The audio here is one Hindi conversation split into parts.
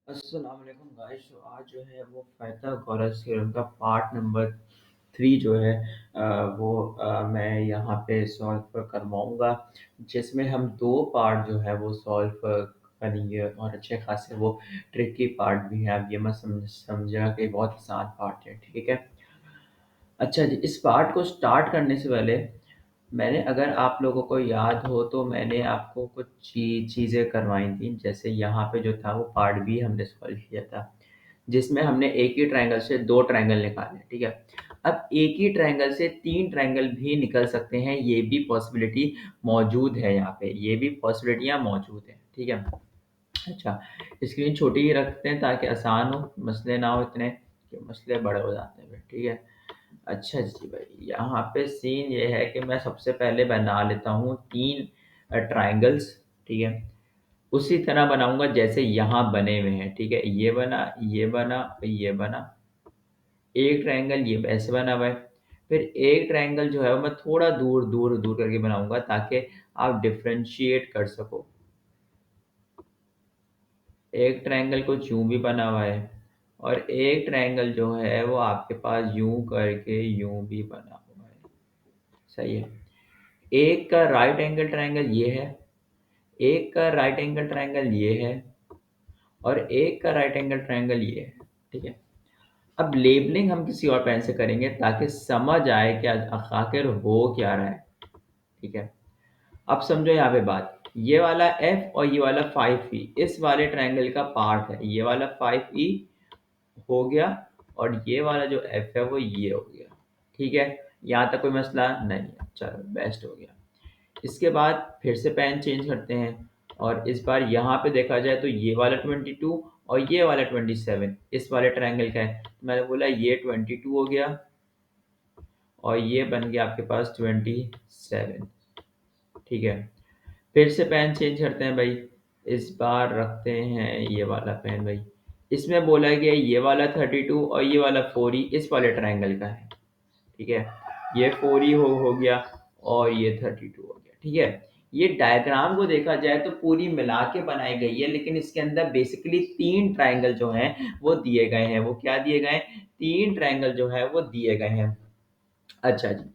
अस्सलाम वालेकुम गाइस। तो आज जो है वो पाइथागोरस थ्योरम का पार्ट नंबर 3 जो है मैं यहाँ पे सॉल्व करवाऊँगा, जिसमें हम 2 पार्ट जो है वो सॉल्व करेंगे और अच्छे खासे वो ट्रिकी पार्ट भी है। अब ये मत समझिएगा कि बहुत आसान पार्ट है, ठीक है? अच्छा जी, इस पार्ट को स्टार्ट करने से पहले मैंने, अगर आप लोगों को याद हो, तो मैंने आपको कुछ चीज़ें करवाई थी। जैसे यहाँ पे जो था वो पार्ट बी हमने सॉल्व किया था, जिसमें हमने एक ही ट्रायंगल से 2 ट्रायंगल निकाले, ठीक है? अब एक ही ट्रायंगल से 3 ट्रायंगल भी निकल सकते हैं, ये भी पॉसिबिलिटी मौजूद है यहाँ पे, ये भी पॉसिबिलिटियाँ मौजूद हैं, ठीक है? अच्छा, स्क्रीन छोटी ही रखते हैं ताकि आसान हो, मसले ना हो इतने कि मसले बड़े हो जाते हैं फिर, ठीक है? अच्छा जी भाई, यहाँ पे सीन ये है कि मैं सबसे पहले बना लेता हूँ 3 ट्रायंगल्स, ठीक है? उसी तरह बनाऊँगा जैसे यहाँ बने हुए हैं, ठीक है? ये बना, ये बना। एक ट्रायंगल ये ऐसे बना हुआ है। फिर एक ट्रायंगल जो है वो मैं थोड़ा दूर करके बनाऊँगा ताकि आप डिफरेंशिएट कर सको। एक ट्रायंगल कुछ यूँ भी बना हुआ है और एक ट्रायंगल जो है वो आपके पास यूँ करके यूँ भी बना हुआ है। सही है। एक का राइट एंगल ट्रायंगल ये है, एक का राइट एंगल ट्रायंगल ये है और एक का राइट एंगल ट्रायंगल ये है, ठीक है? अब लेबलिंग हम किसी और पेन से करेंगे ताकि समझ आए कि आखिर हो क्या रहा है, ठीक है? अब समझो यहाँ पे बात, ये वाला एफ और ये वाला 5e इस वाले ट्रायंगल का पार्ट है। ये वाला 5e हो गया और ये वाला जो एफ है वो ये हो गया, ठीक है? यहाँ तक कोई मसला नहीं है, चलो बेस्ट हो गया। इसके बाद फिर से पेन चेंज करते हैं और इस बार यहाँ पे देखा जाए तो ये वाला 22 और ये वाला 27 इस वाले ट्रायंगल का है। तो मैंने बोला ये 22 हो गया और ये बन गया आपके पास 27, ठीक है? फिर से पेन चेंज करते हैं भाई। इस बार रखते हैं ये वाला पेन भाई। इसमें बोला गया ये वाला 32 और ये वाला 4e इस वाले ट्रायंगल का है, ठीक है? ये 4e हो गया और ये 32 हो गया, ठीक है? ये डायग्राम को देखा जाए तो पूरी मिला के बनाई गई है, लेकिन इसके अंदर बेसिकली 3 ट्रायंगल जो हैं वो दिए गए हैं। वो क्या दिए गए हैं? 3 ट्रायंगल जो है वो दिए गए हैं। अच्छा जी।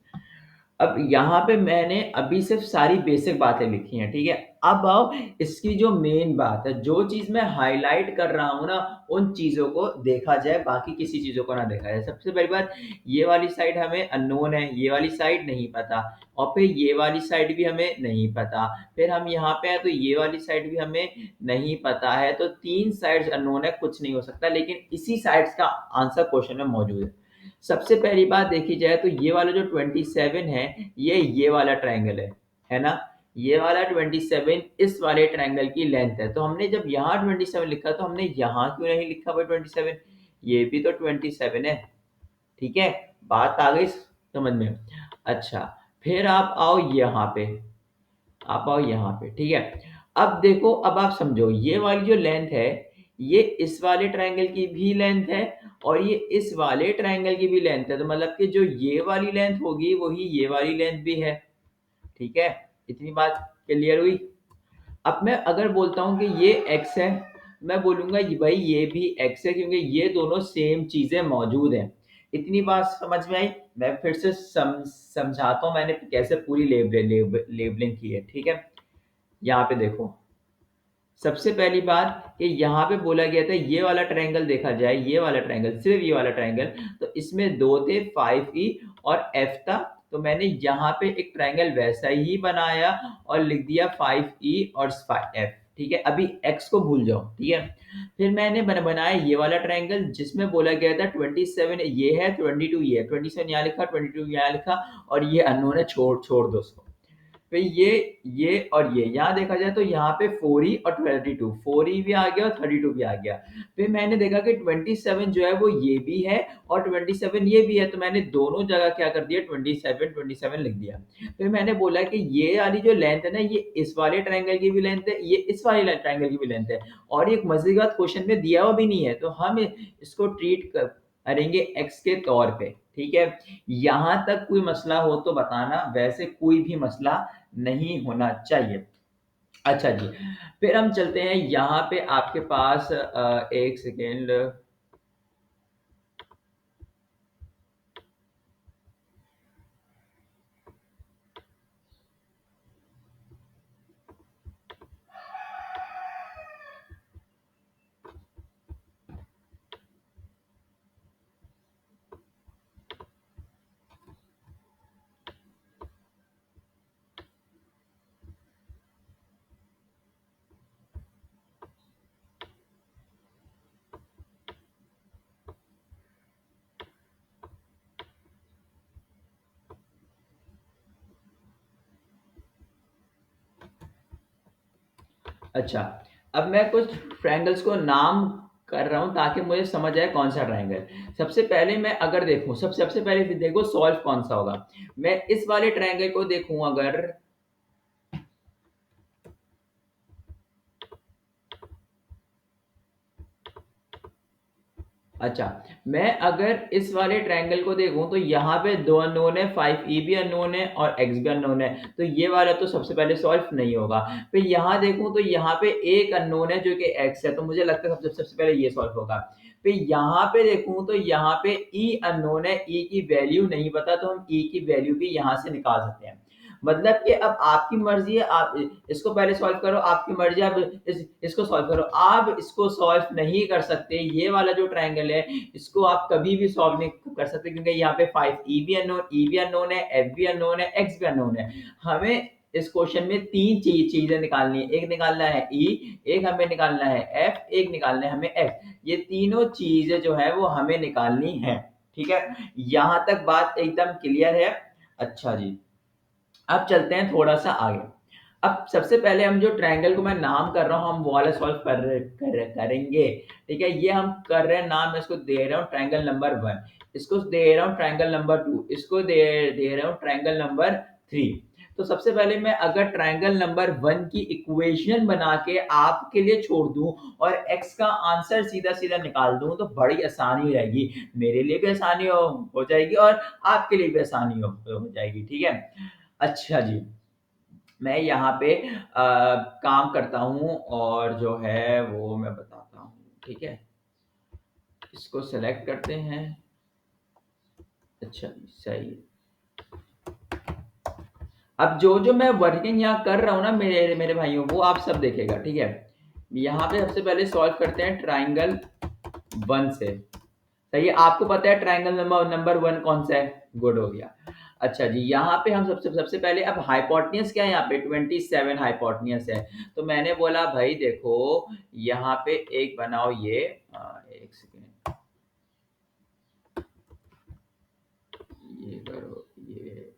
अब यहाँ पे मैंने अभी सिर्फ सारी बेसिक बातें लिखी हैं, ठीक है? अब आओ इसकी जो मेन बात है, जो चीज़ मैं हाइलाइट कर रहा हूँ ना, उन चीज़ों को देखा जाए, बाकी किसी चीज़ों को ना देखा जाए। सबसे पहली बात, ये वाली साइड हमें अननोन है, ये वाली साइड नहीं पता और फिर ये वाली साइड भी हमें नहीं पता। फिर हम यहाँ पे हैं तो ये वाली साइड भी हमें नहीं पता है, तो 3 साइड्स अननोन है, कुछ नहीं हो सकता, लेकिन इसी साइड्स का आंसर क्वेश्चन में मौजूद है। सबसे पहली बात देखी जाए तो ये वाला जो 27 है, ये वाला ट्रायंगल है ना? ये वाला 27 इस वाले ट्रायंगल की लेंथ है। तो हमने जब यहाँ 27 लिखा तो हमने यहाँ क्यों नहीं लिखा भाई 27? ये भी तो 27 है, ठीक है? बात आ गई समझ में? अच्छा, फिर आप आओ यहाँ पे, ठीक है? अब देखो, अब आप समझो, ये वाली जो लेंथ है, ये इस वाले ट्रायंगल की भी लेंथ है और ये इस वाले ट्रायंगल की भी लेंथ है। तो मतलब कि जो ये वाली लेंथ होगी वही ये वाली लेंथ भी है, ठीक है? इतनी बात क्लियर हुई? अब मैं अगर बोलता हूँ कि ये x है, मैं बोलूँगा ये भाई ये भी x है, क्योंकि ये दोनों सेम चीज़ें मौजूद हैं। इतनी बात समझ में आई? मैं फिर से समझाता हूँ मैंने कैसे पूरी लेबलिंग की है, ठीक है? यहाँ पे देखो, सबसे पहली बात कि यहाँ पे बोला गया था ये वाला ट्रायंगल देखा जाए, ये वाला ट्रायंगल, सिर्फ ये वाला ट्रायंगल, तो इसमें 2 थे, 5e और f था। तो मैंने यहाँ पे एक ट्रायंगल वैसा ही बनाया और लिख दिया 5e और f, ठीक है? अभी x को भूल जाओ, ठीक है? फिर मैंने बनाया ये वाला ट्रायंगल जिसमें बोला गया था 27 ये है, 22 ये है, 27 यहाँ लिखा, 22 यहाँ लिखा और ये अननोन है, छोड़ दो उसको। फिर ये और ये यहाँ देखा जाए तो यहाँ पे 4e और 32, 4e भी आ गया और 32 भी आ गया। फिर मैंने देखा कि 27 जो है वो ये भी है और 27 ये भी है, तो मैंने दोनों जगह क्या कर दिया, 27 लिख दिया। फिर मैंने बोला कि ये वाली जो लेंथ है ना, ये इस वाले ट्रायंगल की भी लेंथ है, ये इस वाले ट्रायंगल की भी लेंथ है और एक मजे की बात, क्वेश्चन में दिया हुआ भी नहीं है, तो हम इसको ट्रीट करेंगे एक्स के तौर पे, ठीक है? यहाँ तक कोई मसला हो तो बताना, वैसे कोई भी मसला नहीं होना चाहिए। अच्छा जी, फिर हम चलते हैं यहाँ पे आपके पास एक सेकेंड। अच्छा, अब मैं कुछ ट्रायंगल्स को नाम कर रहा हूँ ताकि मुझे समझ आए कौन सा ट्रायंगल। सबसे पहले मैं अगर देखूँ, सबसे पहले देखो सॉल्व कौन सा होगा। मैं इस वाले ट्रायंगल को देखूँ अगर, अच्छा, मैं अगर इस वाले ट्रायंगल को देखूं तो यहाँ पे दो अननोन है, 5e भी अननोन है और x भी अननोन है, तो ये वाला तो सबसे पहले सॉल्व नहीं होगा। फिर यहाँ देखूं तो यहाँ पे एक अननोन है जो कि x है, तो मुझे लगता है सबसे पहले ये सॉल्व होगा। फिर यहाँ पे देखूं तो यहाँ पे e अननोन है, e की वैल्यू नहीं पता, तो हम e की वैल्यू भी यहाँ से निकाल सकते हैं। मतलब कि अब आपकी मर्जी है, आप इसको पहले सॉल्व करो, आपकी मर्जी, आप इसको सॉल्व करो। आप इसको सॉल्व नहीं कर सकते, ये वाला जो ट्रायंगल है इसको आप कभी भी सॉल्व नहीं कर सकते, क्योंकि यहाँ पे 5e भी अननोन, e भी अननोन है, f भी अननोन है, x भी अननोन है। हमें इस क्वेश्चन में तीन चीजें निकालनी है, एक निकालना है e, एक हमें निकालना है f, एक निकालना है हमें x। ये तीनों चीजें जो है वो हमें निकालनी है। ठीक है, यहां तक बात एकदम क्लियर है। अच्छा जी, अब चलते हैं थोड़ा सा आगे। अब सबसे पहले हम जो ट्रायंगल को मैं नाम कर रहा हूँ, हम वो वाला सॉल्व करेंगे। ठीक है, ये हम कर रहे हैं नाम, मैं इसको दे रहा हूँ ट्रायंगल नंबर 1, इसको दे रहा हूँ ट्रायंगल नंबर 2, इसको दे रहा हूँ ट्रायंगल नंबर 3। तो सबसे पहले मैं अगर ट्रायंगल नंबर 1 की इक्वेशन बना के आपके लिए छोड़ दूं और x का आंसर सीधा सीधा निकाल दूं तो बड़ी आसानी रहेगी, मेरे लिए भी आसानी हो जाएगी और आपके लिए भी आसानी हो जाएगी। ठीक है, अच्छा जी, मैं यहाँ पे काम करता हूँ और जो है वो मैं बताता हूँ। ठीक है, इसको सेलेक्ट करते हैं। अच्छा जी, सही है। अब जो जो मैं वर्किंग यहाँ कर रहा हूँ ना मेरे मेरे भाइयों, वो आप सब देखेगा। ठीक है, यहाँ पे सबसे पहले सॉल्व करते हैं ट्राइंगल 1 से। सही है, आपको पता है ट्राइंगल नंबर 1 कौन सा है, गुड हो गया। अच्छा जी, यहाँ पे हम सबसे सबसे पहले, अब हाइपोटेन्यूज क्या है, यहाँ पे 27 हाइपोटेन्यूज है। तो मैंने बोला भाई देखो, यहाँ पे एक बनाओ ये, एक सेकेंड, ये करो, ये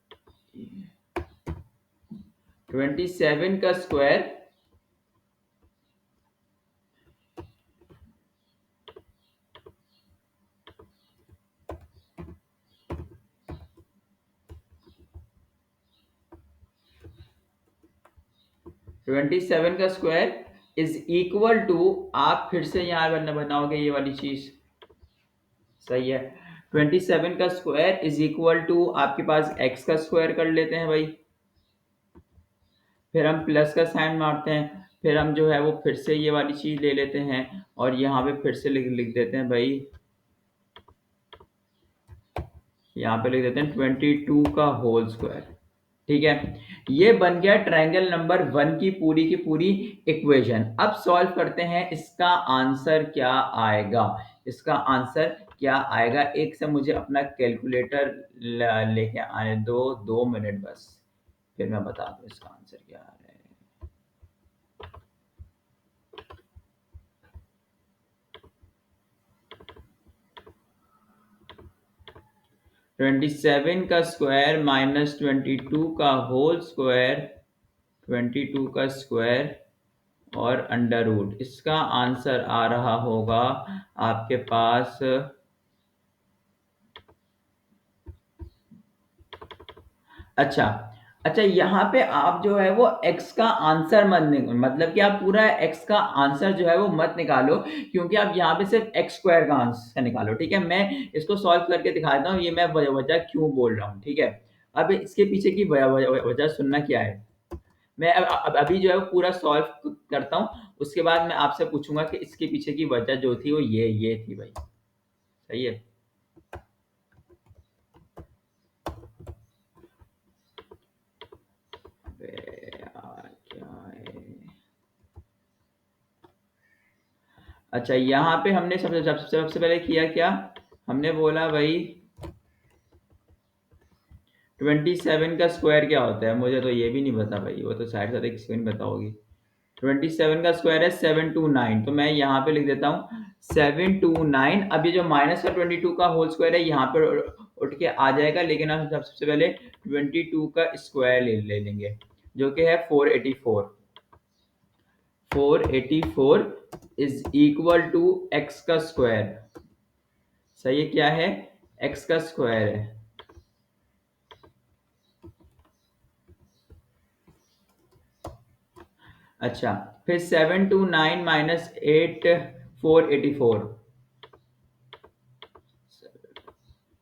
27 का स्क्वायर, 27 का स्क्वायर इज इक्वल टू, आप फिर से यहाँ बनाओगे ये वाली चीज। सही है, 27 का स्क्वायर इज इक्वल टू आपके पास x का स्क्वायर कर लेते हैं भाई, फिर हम प्लस का साइन मारते हैं, फिर हम जो है वो फिर से ये वाली चीज ले लेते हैं और यहाँ पे फिर से लिख देते हैं भाई, यहाँ पे लिख देते हैं 22 का होल स्क्वायर। ठीक है, ये बन गया ट्रायंगल नंबर 1 की पूरी इक्वेशन। अब सॉल्व करते हैं, इसका आंसर क्या आएगा, इसका आंसर क्या आएगा। एक से मुझे अपना कैलकुलेटर लेके आने दो, 2 मिनट बस, फिर मैं बता दूं इसका आंसर क्या आ रहा है। 27 का स्क्वायर माइनस 22 का होल स्क्वायर, 22 का स्क्वायर और अंडर रूट, इसका आंसर आ रहा होगा आपके पास, अच्छा, अच्छा, यहाँ पे आप जो है वो x का आंसर मत मतलब कि आप पूरा x का आंसर जो है वो मत निकालो, क्योंकि आप यहाँ पे सिर्फ x स्क्वायर का आंसर निकालो। ठीक है, मैं इसको सॉल्व करके दिखा देता हूँ, ये मैं वजह क्यों बोल रहा हूँ। ठीक है, अब इसके पीछे की वजह सुनना क्या है। मैं अभी जो है वो पूरा सॉल्व करता हूँ, उसके बाद मैं आपसे पूछूंगा कि इसके पीछे की वजह जो थी वो ये थी भाई। सही है। अबे यार क्या है। अच्छा, यहाँ पे हमने सबसे पहले किया क्या, हमने बोला भाई 27 का स्क्वायर क्या होता है, मुझे तो ये भी नहीं पता भाई, वो तो शायद साथ किसी को नहीं पता होगी। 27 का स्क्वायर है 729, तो मैं यहाँ पे लिख देता हूँ 729। अब ये जो माइनस का 22 का होल स्क्वायर है यहाँ पे उठ के आ जाएगा, लेकिन हम सबसे पहले 22 का स्क्वायर ले लेंगे, जो कि है 484। 484 इज इक्वल टू एक्स का स्क्वायर। सही है, क्या है, एक्स का स्क्वायर है। अच्छा, फिर 729 माइनस 484,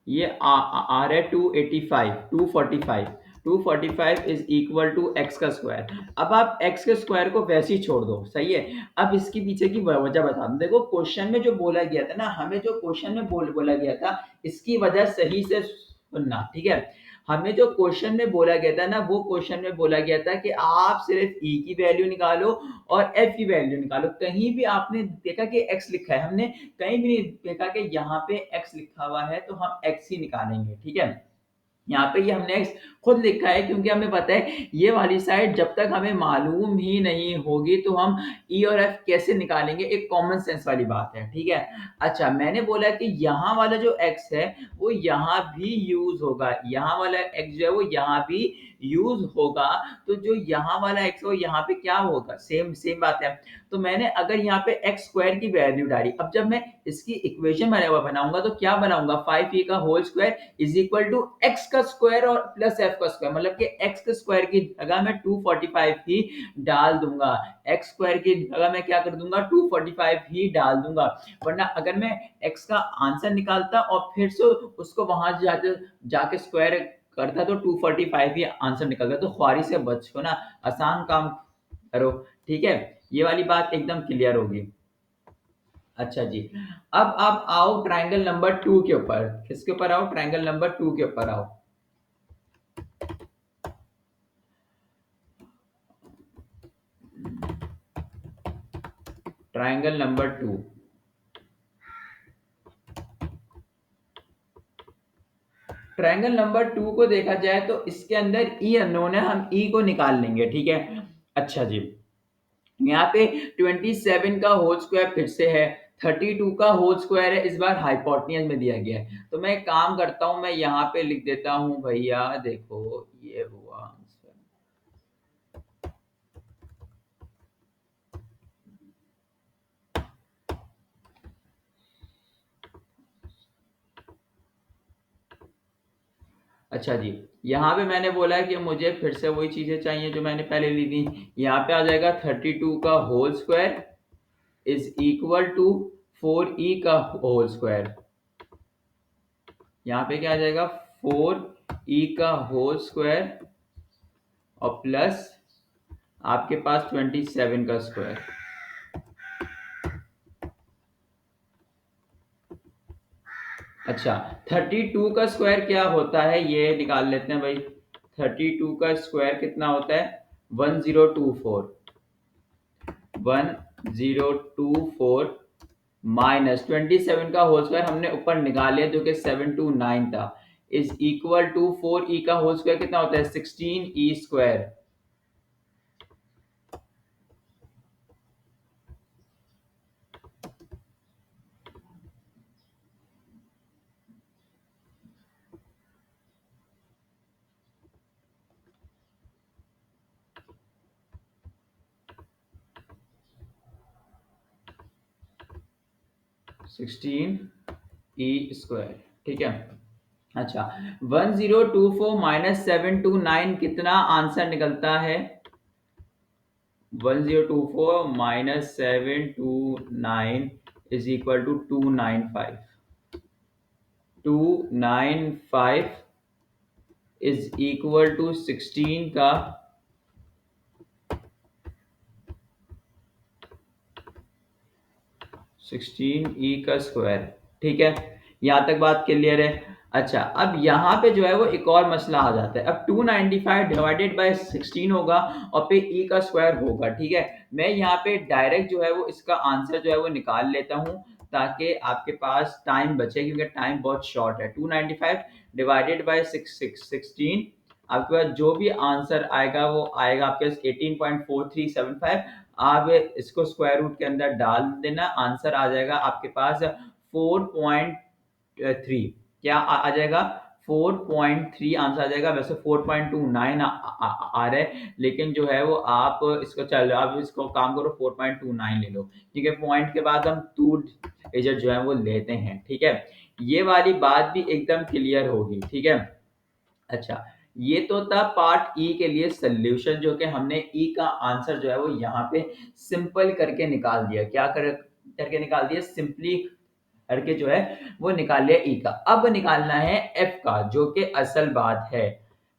ये आ रहा है 285, 245। 245 इज इक्वल टू एक्स का स्क्वायर। अब आप एक्स के स्क्वायर को वैसे ही छोड़ दो, सही है। अब इसके पीछे की वजह बता दूं, देखो क्वेश्चन में जो बोला गया था ना, हमें जो क्वेश्चन में बोला गया था, इसकी वजह सही से सुनना, ठीक है। हमें जो क्वेश्चन में बोला गया था ना, वो क्वेश्चन में बोला गया था कि आप सिर्फ ई की वैल्यू निकालो और एफ की वैल्यू निकालो। कहीं भी आपने देखा कि एक्स लिखा है, हमने कहीं भी नहीं देखा कि यहाँ पे x लिखा हुआ है, तो हम x ही निकालेंगे, ठीक है। यहाँ पे ये हमने x खुद लिखा है, क्योंकि हमें पता है ये वाली साइड जब तक हमें मालूम ही नहीं होगी तो हम e और f कैसे निकालेंगे, एक कॉमन सेंस वाली बात है, ठीक है। अच्छा, मैंने बोला कि यहाँ वाला जो x है वो यहाँ भी यूज होगा, यहाँ वाला x जो है वो यहाँ भी यूज होगा, तो जो यहाँ वाला x है वो यहाँ पे क्या होगा, सेम सेम बात है। तो मैंने अगर यहाँ पे एक्स स्क्वायर की वैल्यू डाली, अब जब मैं इसकी इक्वेशन बनाऊंगा तो क्या बनाऊंगा, 5e का whole square is equal to x का स्क्वायर और प्लस एफ का स्क्वायर, मतलब कि एक्स के स्क्वायर की जगह मैं 245 ही डाल दूंगा, एक्स स्क्वायर की जगह मैं क्या कर दूंगा, 245 ही डाल दूंगा। वरना अगर मैं एक्स का आंसर निकालता और फिर से उसको वहां जाके जाके स्क्वायर करता तो 245 ही आंसर निकलता, तो ख्वारी से बचो ना, आसान काम करो, ठीक है। ये वाली बात एकदम क्लियर होगी। अच्छा जी, अब आप आओ ट्रायंगल नंबर 2 के ऊपर। किसके ऊपर आओ, ट्रायंगल नंबर 2 के ऊपर आओ। Triangle number 2। ट्रायंगल नंबर 2 को देखा जाए तो इसके अंदर ई अननोन है, हम ई को निकाल लेंगे, ठीक है। अच्छा जी, यहाँ पे 27 का होल स्क्वायर फिर से है, 32 का होल स्क्वायर है, इस बार हाइपोटेन्यूज में दिया गया है, तो मैं एक काम करता हूं, मैं यहाँ पे लिख देता हूं भैया, देखो ये हुआ आंसर। अच्छा जी, यहाँ पे मैंने बोला है कि मुझे फिर से वही चीजें चाहिए जो मैंने पहले ली थी। यहाँ पे आ जाएगा 32 का whole square is equal to 4e का होल स्क्वायर। यहाँ पे क्या आ जाएगा, 4e का होल स्क्वायर और प्लस आपके पास 27 का स्क्वायर। अच्छा, 32 का स्क्वायर क्या होता है ये निकाल लेते हैं भाई। 32 का स्क्वायर कितना होता है, 1024। 1024 माइनस 27 का होल स्क्वायर हमने ऊपर निकाले जो कि 729 था, इज इक्वल टू 4e का होल स्क्वायर कितना होता है, 16e स्क्वायर। 16e स्क्वायर, ठीक है। अच्छा, 1024 माइनस 729 कितना आंसर निकलता है, 1024 minus 729 is equal to 295। 295 is equal to 16 का 16e का स्क्वायर। ठीक है, यहाँ तक बात क्लियर है। अच्छा, अब यहाँ पे जो है वो एक और मसला आ जाता है। अब 295 डिवाइडेड बाय 16 होगा और फिर e का स्क्वायर होगा। ठीक है, मैं यहाँ पे डायरेक्ट जो है वो इसका आंसर जो है वो निकाल लेता हूँ ताकि आपके पास टाइम बचे, क्योंकि टाइम बहुत शॉर्ट है। 295 डिवाइडेड बाय 16, आपके पास जो भी आंसर आएगा वो आएगा आपके पास 18.4375। आप इसको स्क्वायर रूट के अंदर डाल देना, आंसर आ जाएगा आपके पास 4.3। क्या आ जाएगा? 4.3 आंसर आ जाएगा। वैसे 4.29 आ रहा है, लेकिन जो है वो आप इसको चलो, आप इसको काम करो 4.29 ले लो, क्योंकि पॉइंट के बाद हम 2 डिजिट जो है वो लेते हैं। ठीक है, ये वाली बात भी एकदम क्लियर होगी। ठीक है, अच्छा, ये तो था पार्ट ई के लिए सॉल्यूशन, जो कि हमने ई का आंसर जो है वो यहाँ पे सिंपल करके निकाल दिया। क्या करके निकाल दिया? सिंपली करके जो है वो निकाल लिया ई का। अब निकालना है एफ का, जो कि असल बात है।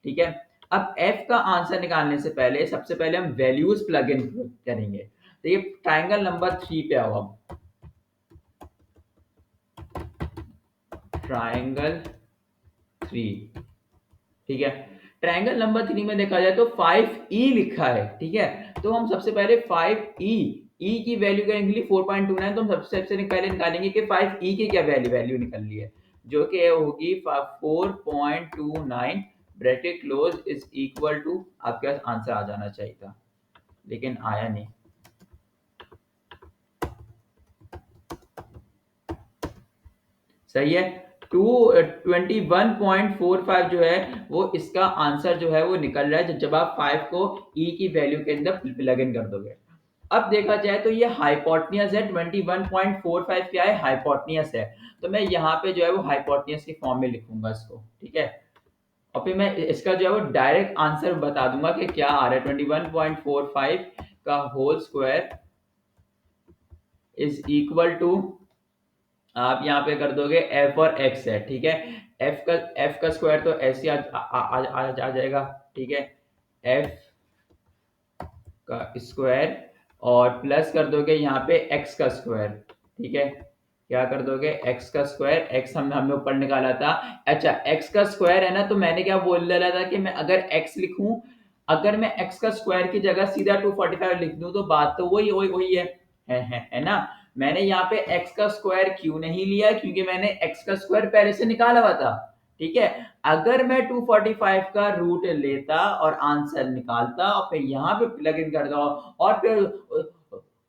ठीक है, अब एफ का आंसर निकालने से पहले सबसे पहले हम वैल्यूज प्लग इन करेंगे। तो ये ट्राइंगल नंबर 3 पे आओ। अब ट्राइंगल 3, ठीक है, ट्रायंगल नंबर 3 में देखा जाए तो 5e लिखा है। ठीक है, तो हम सबसे पहले 5e की वैल्यू करेंगे लिए 4.29, तो हम सबसे पहले निकालेंगे कि 5e की क्या वैल्यू वैल्यू निकल ली है, जो कि होगी 4.29 bracket close is equal to, आपके पास आंसर आ जाना चाहिए था लेकिन आया नहीं। सही है, 221.45 जो है वो इसका आंसर जो है वो निकल रहा है जब आप 5 को e की वैल्यू के अंदर प्लग इन कर दोगे। अब देखा जाए तो ये हाइपोटेन्यूज है। 21.45 क्या है? हाइपोटेन्यूज है। तो मैं यहाँ पे जो है वो हाइपोटेन्यूज की फॉर्म में लिखूंगा इसको। ठीक है, और फिर मैं इसका जो है वो डायरेक्ट आंसर बता दूंगा कि क्या आ रहा है। 21.45 का whole square is equal to, आप यहाँ पे कर दोगे एफ और एक्स है। ठीक है, एफ का स्क्वायर तो ऐसे आ जाएगा। ठीक है, एफ का स्क्वायर और प्लस कर दोगे यहाँ पे एक्स का स्क्वायर। ठीक है, क्या कर दोगे? एक्स का स्क्वायर, एक्स हमने ऊपर निकाला था। अच्छा, एक्स का स्क्वायर है ना, तो मैंने क्या बोल रहा था कि मैं अगर एक्स लिखूं, अगर मैं एक्स का स्क्वायर की जगह सीधा 245 लिख दूं तो बात तो वही वही वही है ना। मैंने यहाँ पे एक्स का स्क्वायर क्यों नहीं लिया? क्योंकि मैंने एक्स का स्क्वायर पहले से निकाला हुआ था। ठीक है, अगर मैं 245 का रूट लेता और आंसर निकालता और फिर यहाँ पे प्लग इन करता और फिर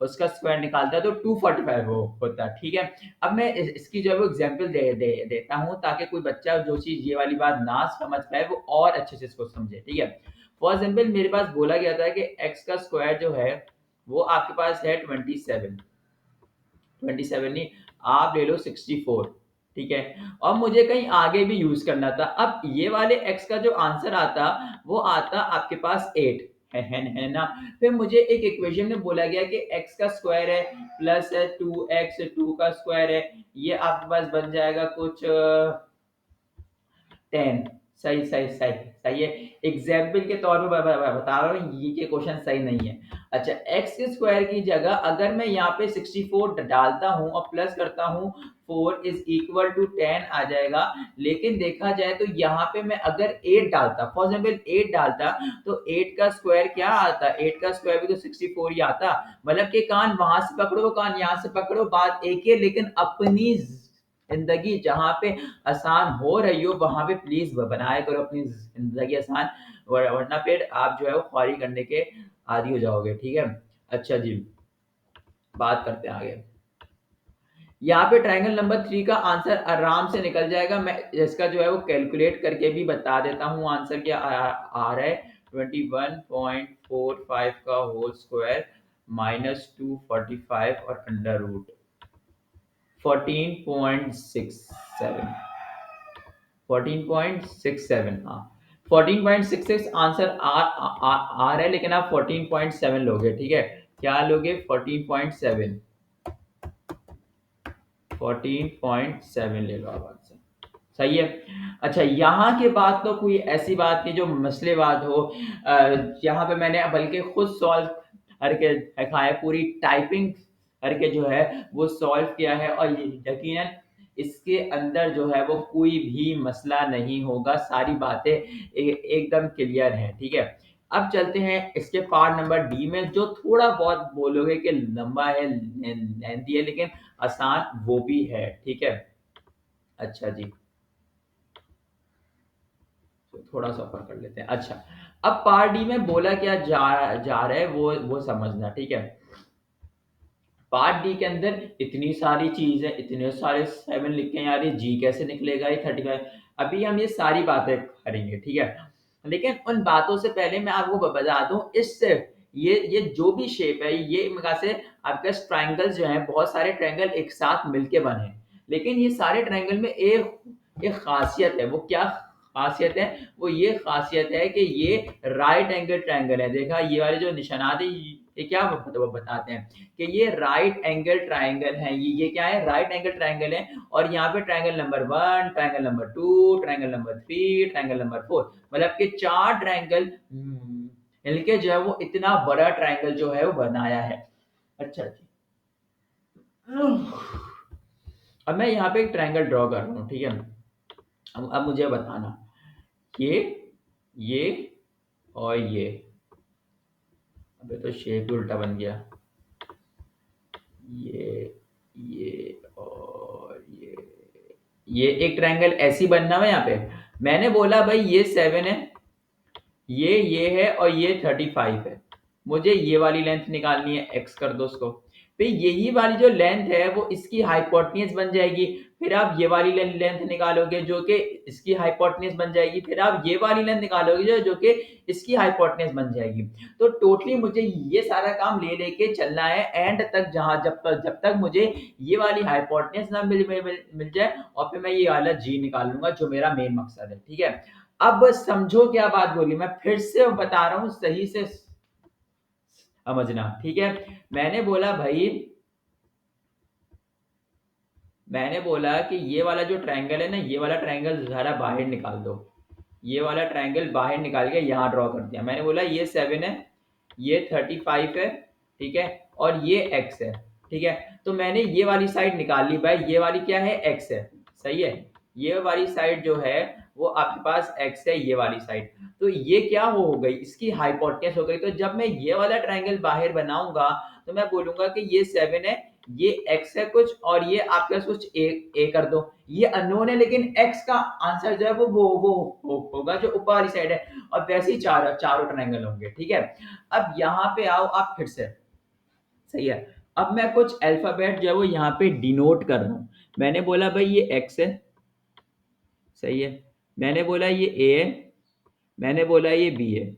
उसका स्क्वायर निकालता तो 245 होता। ठीक है, अब मैं इसकी जो है वो एग्जांपल देता हूँ ताकि कोई बच्चा जो चीज ये वाली बात ना समझ पाए वो और अच्छे से इसको समझे। ठीक है, फॉर एग्जाम्पल मेरे पास बोला गया था कि एक्स का स्क्वायर जो है वो आपके पास है 27 नहीं, आप ले लो 64। ठीक है, और मुझे कहीं आगे भी यूज करना था। अब ये वाले x का जो आंसर आता वो आता आपके पास 8 है ना। फिर मुझे एक इक्वेशन में बोला गया कि x का स्क्वायर है प्लस है 2x, 2 का स्क्वायर है, ये आपके पास बन जाएगा कुछ 10। सही सही सही सही है, एग्जाम्पल के तौर पे बता रहा हूँ, ये क्वेश्चन सही नहीं है। अच्छा, एक्स के स्क्वायर की जगह अगर मैं यहाँ पे 64 डालता हूँ और प्लस करता हूँ 4 इज इक्वल टू 10 आ जाएगा। लेकिन देखा जाए तो यहाँ पे मैं अगर 8 डालता, फॉर एग्जाम्पल 8 डालता, तो 8 का स्क्वायर क्या आता? 8 का स्क्वायर भी तो 64 ही आता। मतलब कि कान वहां से पकड़ो, कान यहाँ से पकड़ो, बात एक ही है, लेकिन अपनी जिंदगी जहाँ पे आसान हो रही हो वहां पे प्लीज बनाया करो अपनी जिंदगी आसान, वरना फिर आप जो है वो ख्वारी करने के आदी हो जाओगे। ठीक है, अच्छा जी, बात करते हैं आगे। यहाँ पे ट्रायंगल नंबर 3 का आंसर आराम से निकल जाएगा। मैं इसका जो है वो कैलकुलेट करके भी बता देता हूँ आंसर क्या आ रहा है। 21.45 का होल स्क्वायर माइनस 245 और अंडर रूट 14.67, 14.67, हाँ 14.66 आंसर आ रहा है, लेकिन आप 14.7 लोगे। ठीक है, क्या लोगे? 14.7, 14.7 ले लो आप आंसर। सही है। अच्छा, यहाँ के बाद तो कोई ऐसी बात नहीं जो मसले बात हो। यहाँ पे मैंने बल्कि खुद सॉल्व करके दिखाया, पूरी टाइपिंग करके जो है वो सॉल्व किया है, और यकीनन इसके अंदर जो है वो कोई भी मसला नहीं होगा, सारी बातें एकदम क्लियर हैं, ठीक है। अब चलते हैं इसके पार्ट नंबर डी में, जो थोड़ा बहुत बोलोगे कि लंबा है, लेंथी है, लेकिन आसान वो भी है, ठीक है। अच्छा जी, तो थोड़ा सा ऊपर कर लेते हैं। अच्छा, अब पार्ट डी में बोला क्या जा रहा है वो समझना, ठीक है। पार्ट डी के अंदर इतनी सारी चीज है, इतने सारे 7 लिखे हैं यार, ये जी कैसे निकलेगा, ये 35। अभी हम ये सारी बातें करेंगे, ठीक है। लेकिन उन बातों से पहले मैं आपको बता दूं, इस ये जो भी शेप है, ये मेरे से आपके ट्रायंगल जो है, बहुत सारे ट्रायंगल एक साथ मिलके बने हैं, लेकिन ये सारे ट्रायंगल में एक खासियत है। वो क्या खासियत है? वो ये खासियत है कि ये राइट एंगल ट्रायंगल है। देखा, ये वाले जो निशानात है, ये क्या बताते हैं कि ये राइट एंगल ट्रायंगल है। ये क्या है? राइट एंगल ट्रायंगल है। और यहाँ पे triangle number 1, triangle number 2, triangle number 3, triangle number 4, मतलब कि 4 ट्रायंगल मिलके जो है वो इतना बड़ा ट्रायंगल जो है वो बनाया है। अच्छा जी, अब मैं यहाँ पे एक ट्रायंगल ड्रॉ कर रहा हूँ, ठीक है। अब मुझे बताना, ये ये और ये, अबे तो शेप ही उल्टा बन गया। ये और ये एक ट्रायंगल ऐसी बनना है यहाँ पे। मैंने बोला भाई ये 7 है, ये है, और ये 35 है। मुझे ये वाली लेंथ निकालनी है, एक्स कर दो उसको। फिर यही वाली जो लेंथ है वो इसकी हाइपोटेन्यूज बन जाएगी। फिर आप ये वाली लेंथ निकालोगे जो कि इसकी हाइपोटेन्यूज बन जाएगी। फिर आप ये वाली लेंथ निकालोगे जो कि इसकी हाइपोटेन्यूज बन जाएगी। तो टोटली मुझे ये सारा काम ले लेके चलना है एंड तक, जहां जब तक मुझे ये वाली हाइपोटेन्यूज ना मिल जाए, और फिर मैं ये वाला जी निकाल लूंगा, जो मेरा मेन मकसद है, ठीक है। अब समझो क्या बात बोली, मैं फिर से बता रहा हूं, सही से समझना, ठीक है। मैंने बोला भाई, मैंने बोला कि ये वाला जो ट्रायंगल है ना, ये वाला ट्रायंगल जरा बाहर निकाल दो। ये वाला ट्रायंगल बाहर निकाल के यहाँ ड्रॉ कर दिया। मैंने बोला ये 7 है, ये 35 है, ठीक है, और ये x है, ठीक है। तो मैंने ये वाली साइड निकाल ली भाई, ये वाली क्या है? x है, सही है। ये वाली साइड जो है वो आपके पास x है, ये वाली साइड। तो ये क्या हो गई? इसकी हाइपोटेन्यूज हो गई। तो जब मैं ये वाला ट्रायंगल बाहर बनाऊंगा तो मैं बोलूंगा कि ये 7 है, ये x है कुछ, और ये आपके पास कुछ a कर दो। ये अननोन है, लेकिन x का आंसर जो है वो होगा जो ऊपर वाली साइड है। और वैसे ही चारों ट्रायंगल होंगे, ठीक है। अब यहाँ पे आओ आप फिर से, सही है। अब मैं कुछ अल्फाबेट जो है वो यहाँ पे डिनोट कर रहा हूँ। मैंने बोला भाई ये x है, सही है। मैंने बोला ये a है, मैंने बोला ये b है,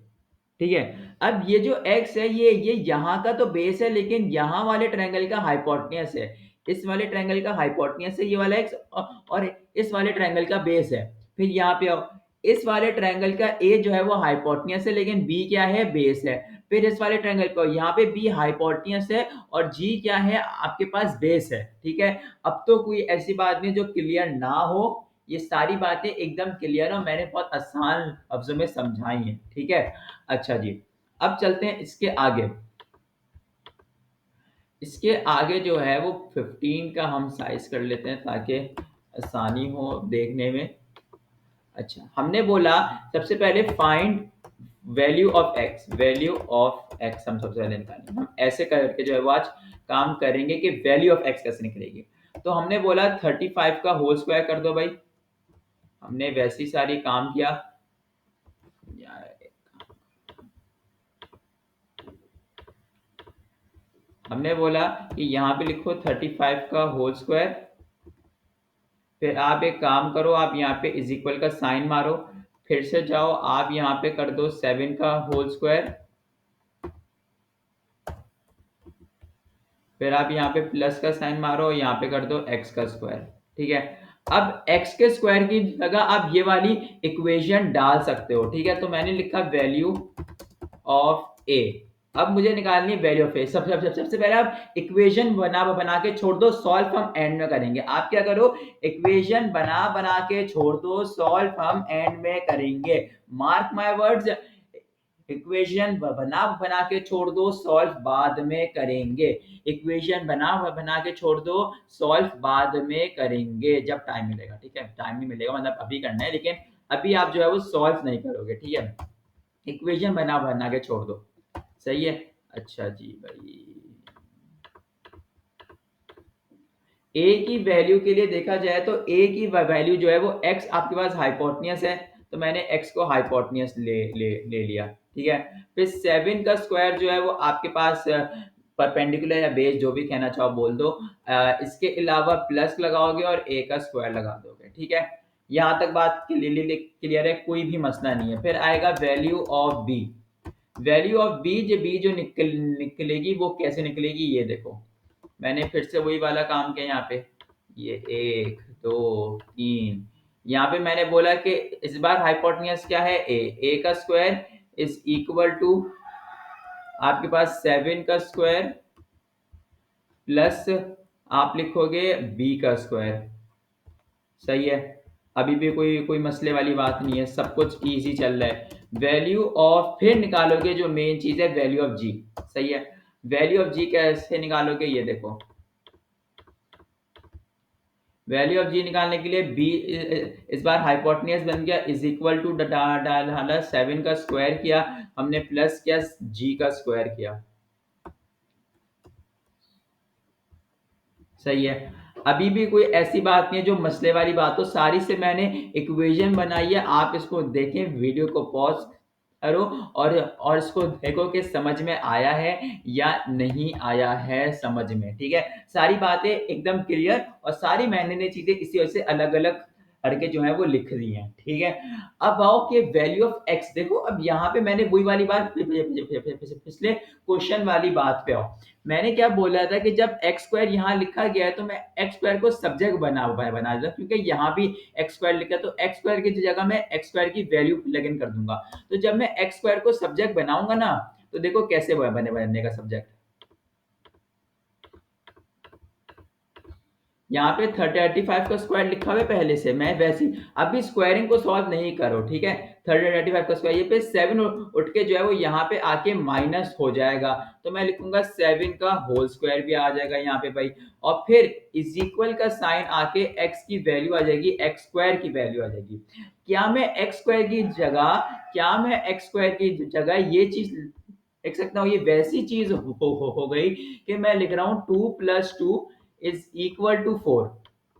ठीक है। अब ये जो x है, ये यहाँ का तो बेस है, लेकिन यहाँ वाले ट्रायंगल का हाइपोटेन्यूज है। इस वाले ट्रायंगल का हाइपोटेन्यूज है ये वाला x, और इस वाले ट्रायंगल का बेस है। फिर यहाँ पे आओ, इस वाले ट्रायंगल का a जो है वो हाइपोटेन्यूज है, लेकिन b क्या है? बेस है। फिर इस वाले ट्रायंगल को यहाँ पे b हाइपोटेन्यूज है, और g क्या है? आपके पास बेस है, ठीक है। अब तो कोई ऐसी बात नहीं जो क्लियर ना हो, ये सारी बातें एकदम क्लियर है, मैंने बहुत आसान लफ्जों में समझाई हैं, ठीक है। अच्छा जी, अब चलते हैं इसके आगे। इसके आगे जो है वो 15 का हम साइज कर लेते हैं ताकि आसानी हो देखने में। अच्छा, हमने बोला सबसे पहले find value of x, value of x हम सबसे पहले निकालेंगे। हम ऐसे करके जो है वो आज काम करेंगे कि वैल्यू ऑफ एक्स कैसे निकलेगी। तो हमने बोला 35 का होल स्क्वायर कर दो भाई। हमने वैसी सारी काम किया यार, हमने बोला कि यहाँ पे लिखो 35 का होल स्क्वायर। फिर आप एक काम करो, आप यहाँ पे इज इक्वल का साइन मारो। फिर से जाओ, आप यहाँ पे कर दो 7 का होल स्क्वायर। फिर आप यहाँ पे प्लस का साइन मारो, यहाँ पे कर दो x का स्क्वायर, ठीक है। अब x के स्क्वायर की जगह आप ये वाली इक्वेशन डाल सकते हो, ठीक है। तो मैंने लिखा वैल्यू ऑफ a। अब मुझे निकालनी है वैल्यू ऑफ ए। सबसे पहले आप इक्वेशन बना के छोड़ दो, सॉल्व हम एंड में करेंगे। आप क्या करो, इक्वेशन बना के छोड़ दो, सॉल्व हम एंड में करेंगे। मार्क माय वर्ड्स, इक्वेशन बना बना के छोड़ दो, सॉल्व बाद में करेंगे। इक्वेशन बना बना के छोड़ दो, सॉल्व बाद में करेंगे जब टाइम मिलेगा, ठीक है। टाइम नहीं मिलेगा मतलब अभी करना है, लेकिन अभी आप जो है वो सॉल्व नहीं करोगे, ठीक है। इक्वेशन बना बना के छोड़ दो, सही है। अच्छा जी भाई, ए की वैल्यू के लिए देखा जाए तो ए की वैल्यू जो है वो एक्स आपके पास हाइपोटेन्यूस है, तो मैंने एक्स को हाइपोटेन्यूस ले लिया, ठीक है। फिर 7 का स्क्वायर जो है वो आपके पास परपेंडिकुलर या बेस जो भी कहना चाहो बोल दो, इसके अलावा प्लस लगाओगे और ए का स्क्वायर लगा दोगे, ठीक है। यहाँ तक बात क्लियर है, कोई भी मसला नहीं है। फिर आएगा value of b. Value of b जो निकलेगी वो कैसे निकलेगी, ये देखो। मैंने फिर से वही वाला काम किया यहाँ पे, ये 1 2 3, यहाँ पे मैंने बोला कि इस बार हाइपोटेन्यूस क्या है, ए का स्क्वायर इज इक्वल टू आपके पास 7 का स्क्वायर प्लस आप लिखोगे बी का स्क्वायर, सही है। अभी भी कोई कोई मसले वाली बात नहीं है, सब कुछ इजी चल रहा है। वैल्यू ऑफ, फिर निकालोगे जो मेन चीज है वैल्यू ऑफ जी, सही है। वैल्यू ऑफ जी कैसे निकालोगे, ये देखो। वैल्यू ऑफ जी निकालने के लिए बी इस बार हाइपोटेन्यूस बन गया, इज इक्वल टू डाला 7 का स्क्वायर किया हमने, प्लस किया जी का स्क्वायर किया, सही है। अभी भी कोई ऐसी बात नहीं है जो मसले वाली बात हो, सारी से मैंने इक्वेशन बनाई है। आप इसको देखें, वीडियो को पॉज करो और इसको देखो कि समझ में आया है या नहीं आया है समझ में, ठीक है। सारी बातें एकदम क्लियर, और सारी मैंने ने चीजें इसी वजह से अलग अलग करके जो है वो लिख दी हैं, ठीक है। अब आओ कि वैल्यू ऑफ एक्स देखो। अब यहाँ पे मैंने वही वाली बात पिछले क्वेश्चन वाली बात पे आओ। मैंने क्या बोला था कि जब एक्स स्क्वायर यहाँ लिखा गया है तो मैं एक्स स्क्वायर को सब्जेक्ट बना दूंगा, क्योंकि यहाँ भी एक्स स्क्वायर लिखा है, तो एक्स स्क्वायर की जगह मैं एक्स स्क्वायर की वैल्यू प्लग इन कर दूंगा। तो जब मैं एक्स स्क्वायर को सब्जेक्ट बनाऊंगा ना, तो देखो कैसे बनने का सब्जेक्ट। यहाँ पे 35 का स्क्वायर लिखा हुआ है पहले से, मैं वैसे अभी स्क्वायरिंग को सॉल्व नहीं करो, ठीक है। 35 का स्क्वायर, ये पे 7 उठ के जो है वो यहाँ पे आके माइनस हो जाएगा, तो मैं लिखूंगा 7 का होल स्क्वायर भी आ जाएगा यहाँ पे भाई। और फिर इज इक्वल का साइन आके एक्स की वैल्यू आ जाएगी, एक्स स्क्वायर की वैल्यू आ जाएगी। क्या मैं एक्स स्क्वायर की जगह ये चीज लिख सकता हूँ, ये वैसी चीज हो गई कि मैं लिख रहा हूँ 2 + 2 इज इक्वल टू 4,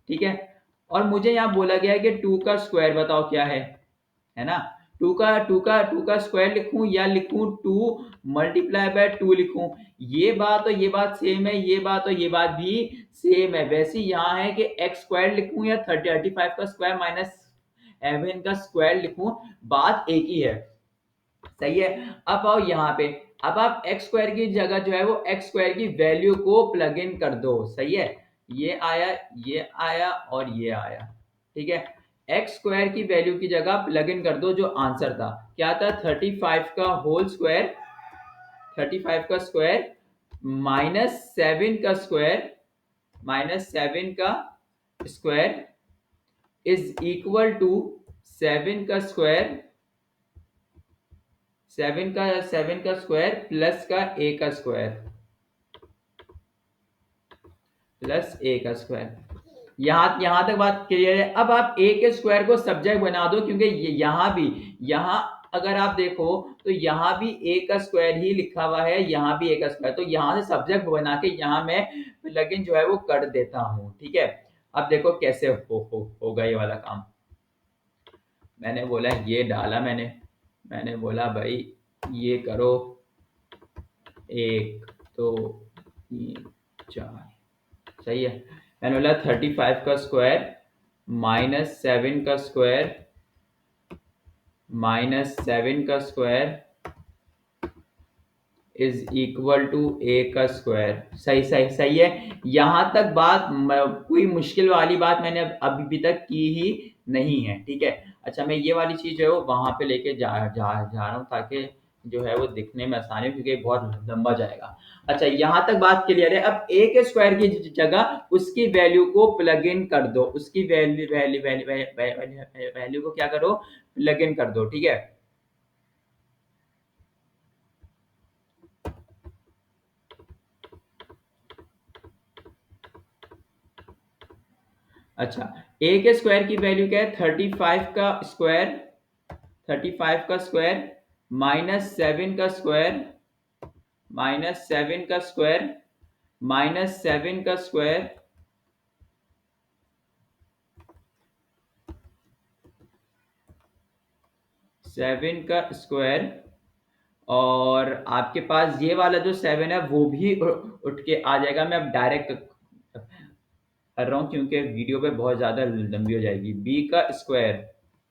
ठीक है। और मुझे यहाँ बोला गया है कि 2 का स्क्वायर बताओ क्या है ना। 2 का स्क्वायर लिखूं या लिखूं 2 × 2 लिखूं, ये बात और ये बात सेम है, ये बात और ये बात भी सेम है। वैसे यहाँ है कि एक्स स्क्वायर लिखूं या 35 का स्क्वायर माइनस 7 का स्क्वायर लिखूं, बात एक ही है, सही है। अब आओ यहाँ पे, अब आप एक्स स्क्वायर की जगह जो है वो एक्स स्क्वायर की वैल्यू को प्लग इन कर दो, सही है। ये आया, ये आया और ये आया, ठीक है। एक्स स्क्वायर की वैल्यू की जगह प्लग इन कर दो, जो आंसर था क्या था, 35 का होल स्क्वायर, 35 का स्क्वायर -7 का स्क्वायर इज इक्वल टू 7 का स्क्वायर, 7 का स्क्वायर प्लस का ए का स्क्वायर, प्लस ए का स्क्वायर। यहां तक बात क्लियर है। अब आप ए के स्क्वायर को सब्जेक्ट बना दो, क्योंकि यहां अगर आप देखो तो यहाँ भी ए का स्क्वायर ही लिखा हुआ है, यहाँ भी ए का स्क्वायर, तो यहाँ से सब्जेक्ट बना के यहाँ मैं प्लगइन जो है वो कर देता हूँ, ठीक है। अब देखो कैसे होगा ये वाला काम। मैंने बोला ये डाला, मैंने बोला भाई ये करो, 1 2 3 4, सही है। मैंने बोला 35 का स्क्वायर -7 का स्क्वायर इज इक्वल टू ए का स्क्वायर, सही सही सही है। यहां तक बात कोई मुश्किल वाली बात मैंने अभी तक की ही नहीं है, ठीक है। अच्छा, मैं ये वाली चीज जो है वो वहां पे लेके जा रहा हूँ, ताकि जो है वो दिखने में आसानी हो, क्योंकि बहुत लंबा जाएगा। अच्छा, यहां तक बात क्लियर है। अब ए के स्क्वायर की जगह उसकी वैल्यू को प्लग इन कर दो, उसकी वैल्यू वैल्यू वैल्यू वैल्यू को क्या करो, प्लग इन कर दो, ठीक है। अच्छा, ए के स्क्वायर की वैल्यू क्या है? 35 का स्क्वायर, 35 का स्क्वायर माइनस 7 का स्क्वायर, माइनस 7 का स्क्वायर, माइनस 7 का स्क्वायर, 7 का स्क्वायर, और आपके पास ये वाला जो 7 है वो भी उठ के आ जाएगा। मैं अब डायरेक्ट कर रहा हूँ क्योंकि वीडियो पे बहुत ज्यादा लंबी हो जाएगी। बी का स्क्वायर,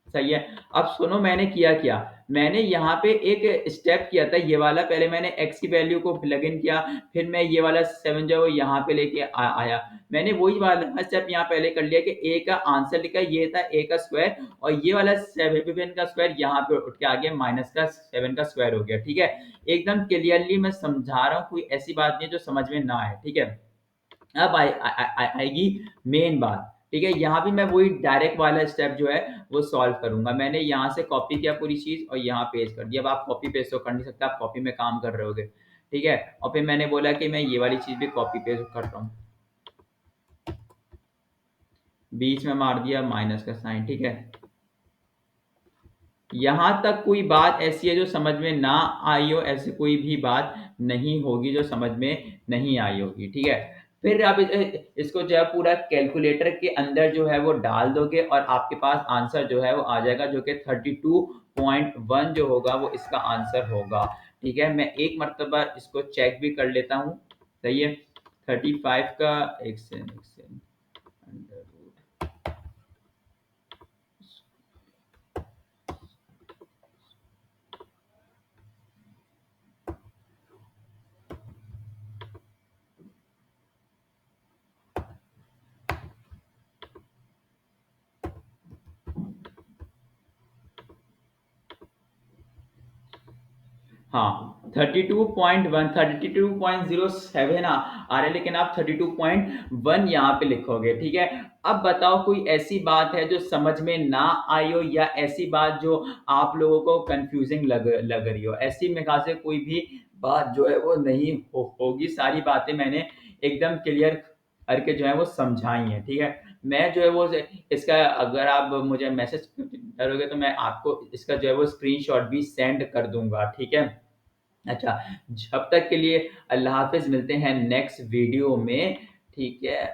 सही है। अब सुनो मैंने किया क्या, मैंने यहाँ पे एक स्टेप किया था ये वाला। पहले मैंने x की वैल्यू को प्लग इन किया, फिर मैं ये वाला 7 जो है वो यहाँ पे लेके आया। मैंने वही वाला स्टेप यहाँ पहले कर लिया कि a का आंसर लिखा, ये था a का स्क्वायर, और ये वाला 7 का स्क्वायर यहाँ पे उठ के आ गया, माइनस का 7 का स्क्वायर हो गया। ठीक है, एकदम क्लियरली मैं समझा रहा हूँ, कोई ऐसी बात नहीं है जो समझ में ना आए। ठीक है, अब आएगी मेन बात। ठीक है, यहाँ भी मैं वही डायरेक्ट वाला स्टेप जो है वो सॉल्व करूंगा। मैंने यहाँ से कॉपी किया पूरी चीज और यहाँ पेस्ट कर दिया। अब आप कॉपी पेस्ट तो कर नहीं सकते, आप कॉपी में काम कर रहे होगे। ठीक है, और फिर मैंने बोला कि मैं ये वाली चीज भी कॉपी पेस्ट कर रहा हूँ, बीच में मार दिया माइनस का साइन। ठीक है, यहां तक कोई बात ऐसी है जो समझ में ना आई हो? ऐसी कोई भी बात नहीं होगी जो समझ में नहीं आई होगी। ठीक है, फिर आप इसको जो है पूरा कैलकुलेटर के अंदर जो है वो डाल दोगे और आपके पास आंसर जो है वो आ जाएगा, जो कि 32.1 जो होगा वो इसका आंसर होगा। ठीक है, मैं एक मर्तबा इसको चेक भी कर लेता हूँ। सही है, 35 का एक सेकंड, अंडर रूट, हाँ 32.1, 32.07 आ रहा है, लेकिन आप 32.1 यहाँ पे लिखोगे। ठीक है, अब बताओ कोई ऐसी बात है जो समझ में ना आई हो, या ऐसी बात जो आप लोगों को कंफ्यूजिंग लग रही हो? ऐसी मेरे ख्याल से कोई भी बात जो है वो नहीं होगी। सारी बातें मैंने एकदम क्लियर करके जो है वो समझाई है। ठीक है, मैं जो है वो इसका, अगर आप मुझे मैसेज करोगे तो मैं आपको इसका जो है वो स्क्रीनशॉट भी सेंड कर दूंगा। ठीक है, अच्छा, जब तक के लिए अल्लाह हाफ़िज़, मिलते हैं नेक्स्ट वीडियो में। ठीक है।